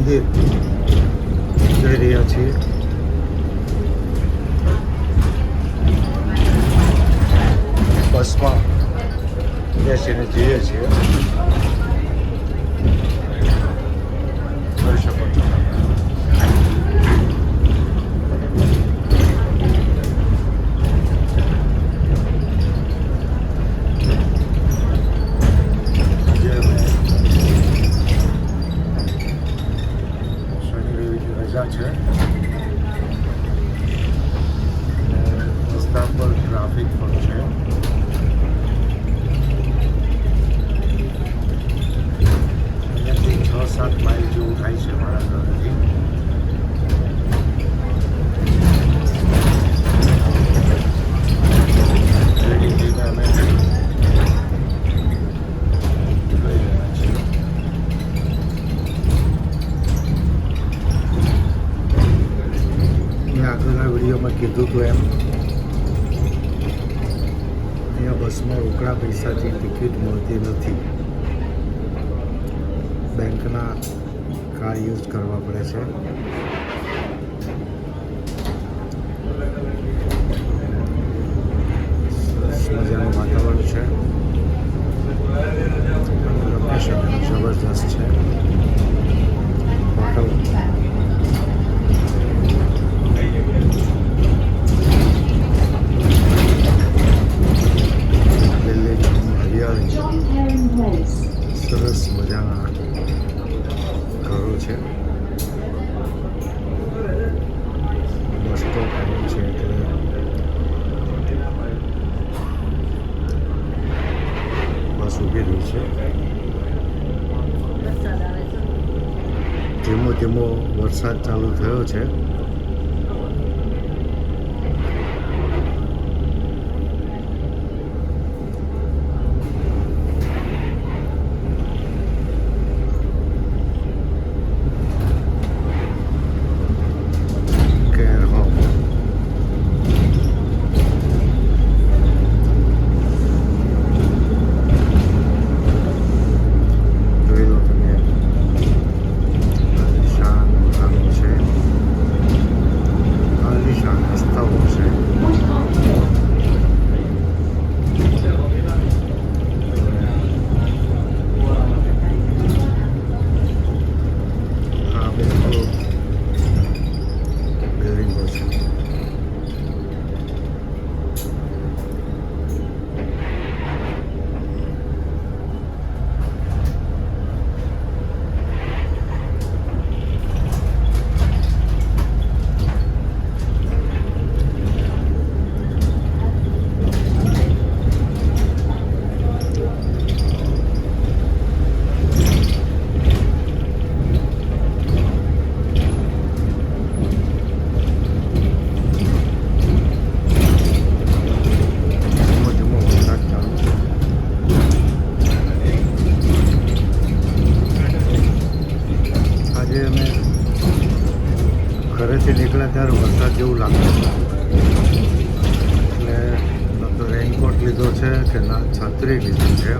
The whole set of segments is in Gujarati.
મંદિર જઈ રહ્યા છીએ. બસમાં બેસીને જઈએ છીએ. જોઈ શકો છો. છે રસ્તા પર ટ્રાફિક પણ છે. અહીંયાથી 6-7 માઇલ જેવું થાય છે મારા ઘરેથી. રેડી થઈને અમે આગળના વિડીયોમાં કીધું હતું એમ અહીંયા બસમાં રોકડા પૈસાથી ટિકિટ મળતી નથી. બેંકના કાર્ડ યુઝ કરવા પડે છે. સરસ મજાનું વાતાવરણ છે. લોકેશન જબરજસ્ત છે. હોટલ સરસ મજાના ઘરો છે. બસ સ્ટોપ આવ્યું છે એટલે બસ ઊભી રહી છે. ધીમો ધીમો વરસાદ ચાલુ થયો છે. ઘરેથી નીકળ્યા ત્યારે વરસાદ જેવું લાગતું એટલે ન તો રેઇનકોટ લીધો છે કે ના છત્રી લીધી છે.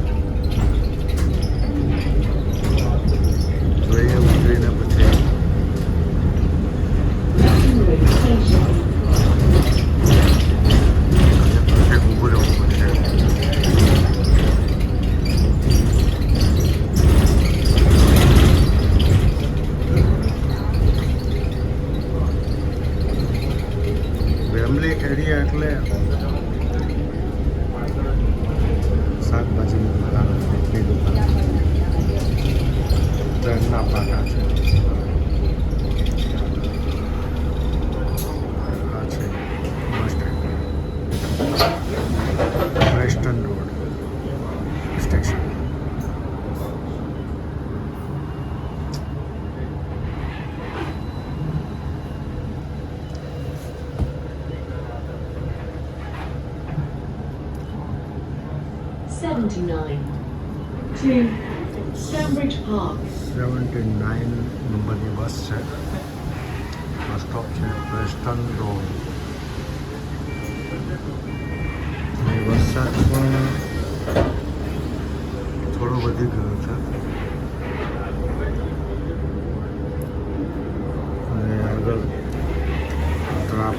જોઈએ ઉતરીને પછી ઊભું રહેવું પડશે. વેમલી એરિયા એટલે શાકભાજીની દુકાન, ફ્રૂટની દુકાન, ટ્રેનના પાટા છે. આ છે bus stand, western road station. to Stanbridge Park. 79 નંબરની બસ છે. બસ સ્ટોપ છે વેસ્ટર્ન રોડ. વરસાદ પણ થોડો વધી ગયો છે.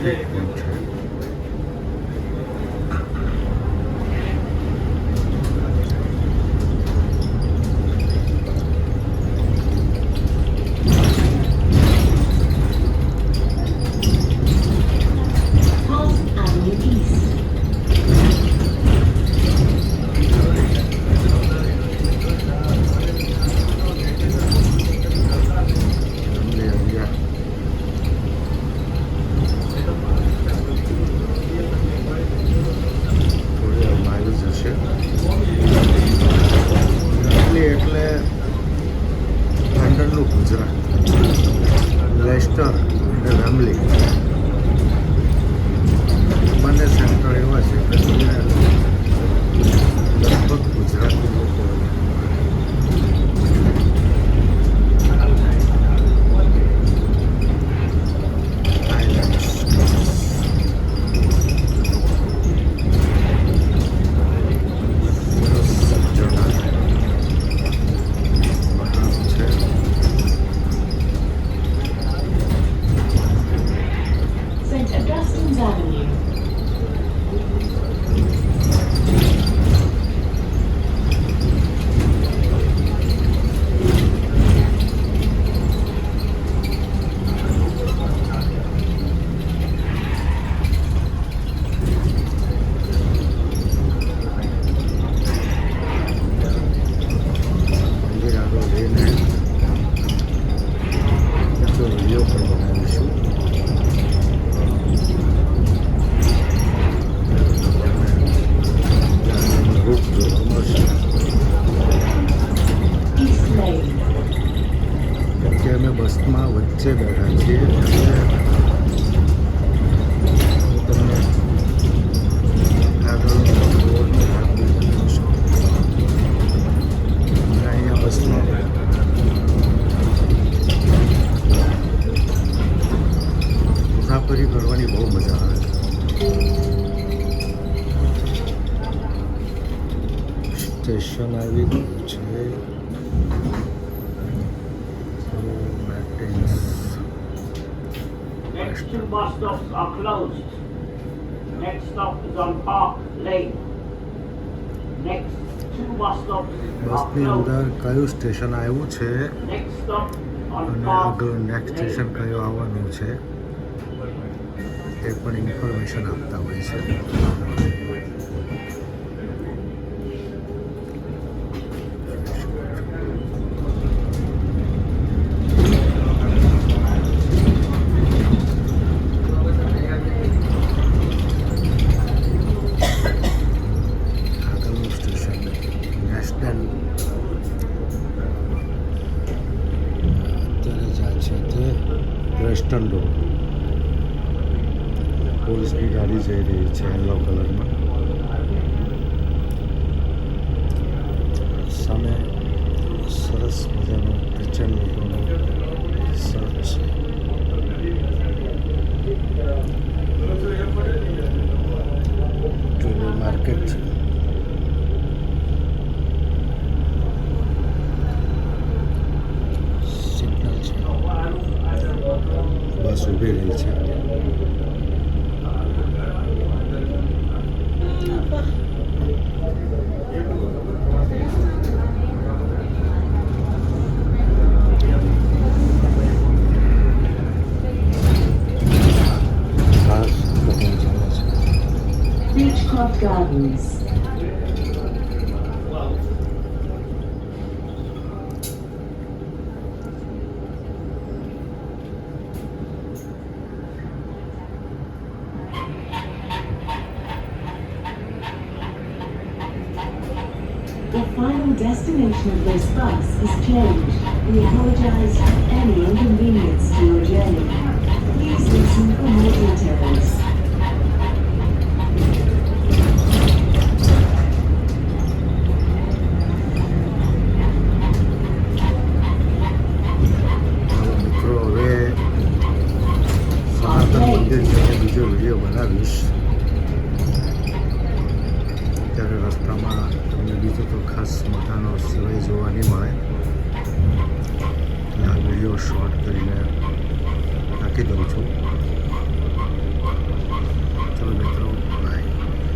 ટ્રાફિક પણ છે. Pass Avenue East. Family area થોડી માઇલેજ હશે. ફેમિલી એટલે લંડનનું ગુજરાત, લેસ્ટર અને વેમ્બલી બંને સેન્ટર એવા છે કે તમને લગભગ ગુજરાતી લોકો આઇલેન્ડ્સ St. Augustine's Avenue. મંદિર આગળ જઈને બીજો વિડીયો પણ બનાવીશું. રૂટ જોવા મળશે. East Lane. કે અમે બસમાં વચ્ચે બેઠા છીએ એટલે હું તમને આગળનો રોડનો ભાગ બતાવું છું. અને અહીંયા બસમાં મુસાફરી કરવાની બહુ મજા આવે છે. સ્ટેશન આવી ગયું છે. મેટિન્સ Next two bus stops are closed. Next stop is on Park Lane. Next two bus stops are બસની closed. અંદર કયું સ્ટેશન આવ્યું છે Next stop on અને Park આગળ નેક્સ્ટ સ્ટેશન Lane. કયું આવવાનું છે એ પણ ઇન્ફોર્મેશન આપતા હોય છે. આગળનું સ્ટેશન નેશનલ અત્યારે જાય છે તે વેસ્ટર્ન રોડ. પોલીસની ગાડી જઈ રહી છે યલો કલરમાં. સામે સરસ મજાનો કિચન લોકોનો સર્ચ છે. જુનું માર્કેટ છે. સિગ્નલ છે. બસ ઊભી રહી છે. ખાસ લોકો ચાલે છે. Beechcroft Gardens. The final destination of this bus has changed. We apologize for any inconvenience to your journey. Please listen for more details. ચાલો મિત્રો, હવે સનાતન મંદિર જઈને બીજો વિડીયો બનાવીશ. ત્યારે રસ્તામાં તમને બીજું તો ખાસ મજાનો સિવાય જોવા નહીં મળે. એટલે આ વિડીયો શોર્ટ કરીને નાખી દઉં છું.